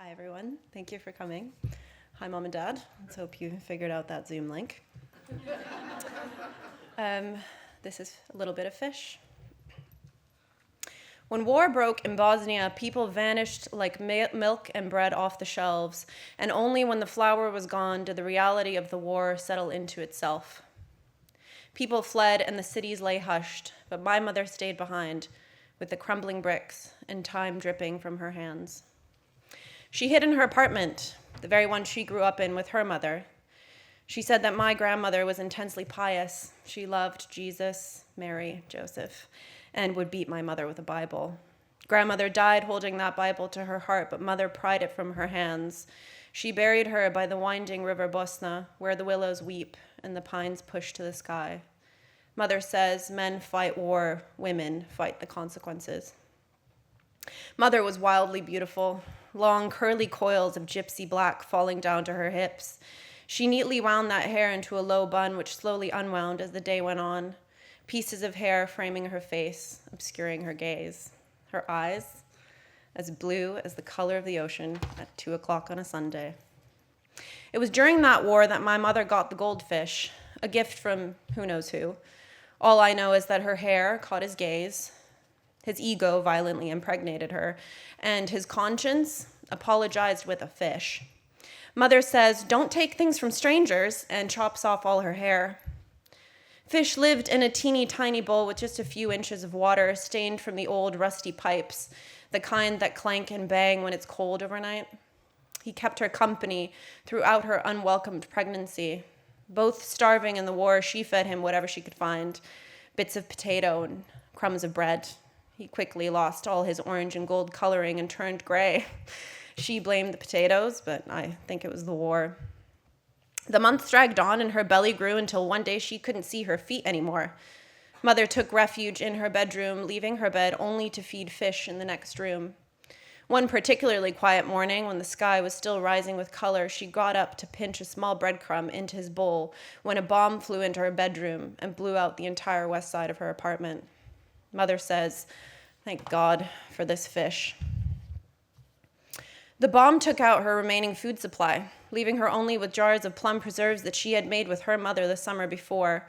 Hi, everyone. Thank you for coming. Hi, Mom and Dad. Let's hope you figured out that Zoom link. This is a little bit of fish. When war broke in Bosnia, people vanished like milk and bread off the shelves, and only when the flour was gone did the reality of the war settle into itself. People fled and the cities lay hushed, but my mother stayed behind, with the crumbling bricks and time dripping from her hands. She hid in her apartment, the very one she grew up in with her mother. She said that my grandmother was intensely pious. She loved Jesus, Mary, Joseph, and would beat my mother with a Bible. Grandmother died holding that Bible to her heart, but mother pried it from her hands. She buried her by the winding river Bosna, where the willows weep and the pines push to the sky. Mother says men fight war, women fight the consequences. Mother was wildly beautiful, long curly coils of gypsy black falling down to her hips. She neatly wound that hair into a low bun, which slowly unwound as the day went on, pieces of hair framing her face, obscuring her gaze. Her eyes, as blue as the color of the ocean at 2:00 on a Sunday. It was during that war that my mother got the goldfish, a gift from who knows who. All I know is that her hair caught his gaze, his ego violently impregnated her, and his conscience apologized with a fish. Mother says, "Don't take things from strangers," and chops off all her hair. Fish lived in a teeny tiny bowl with just a few inches of water stained from the old rusty pipes, the kind that clank and bang when it's cold overnight. He kept her company throughout her unwelcomed pregnancy. Both starving in the war, she fed him whatever she could find, bits of potato and crumbs of bread. He quickly lost all his orange and gold coloring and turned gray. She blamed the potatoes, but I think it was the war. The months dragged on and her belly grew until one day she couldn't see her feet anymore. Mother took refuge in her bedroom, leaving her bed only to feed fish in the next room. One particularly quiet morning, when the sky was still rising with color, she got up to pinch a small breadcrumb into his bowl when a bomb flew into her bedroom and blew out the entire west side of her apartment. Mother says, "Thank God for this fish." The bomb took out her remaining food supply, leaving her only with jars of plum preserves that she had made with her mother the summer before.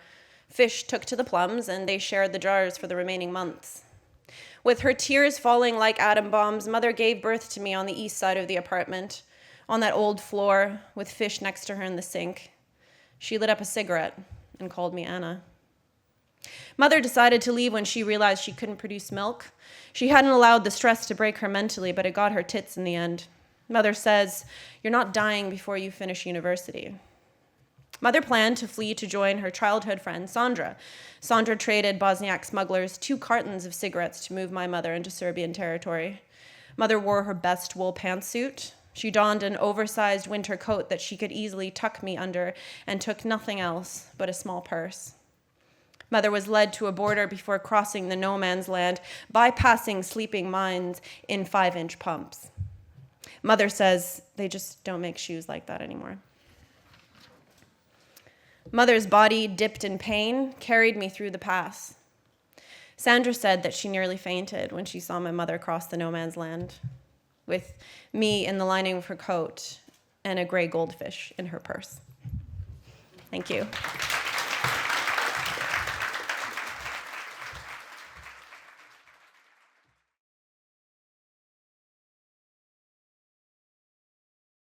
Fish took to the plums, and they shared the jars for the remaining months. With her tears falling like atom bombs, Mother gave birth to me on the east side of the apartment, on that old floor, with fish next to her in the sink. She lit up a cigarette and called me Anna. Mother decided to leave when she realized she couldn't produce milk. She hadn't allowed the stress to break her mentally, but it got her tits in the end. Mother says, "You're not dying before you finish university." Mother planned to flee to join her childhood friend, Sandra. Sandra traded Bosniak smugglers 2 cartons of cigarettes to move my mother into Serbian territory. Mother wore her best wool pantsuit. She donned an oversized winter coat that she could easily tuck me under and took nothing else but a small purse. Mother was led to a border before crossing the no man's land, bypassing sleeping mines in 5-inch pumps. Mother says they just don't make shoes like that anymore. Mother's body, dipped in pain, carried me through the pass. Sandra said that she nearly fainted when she saw my mother cross the no man's land, with me in the lining of her coat and a gray goldfish in her purse. Thank you.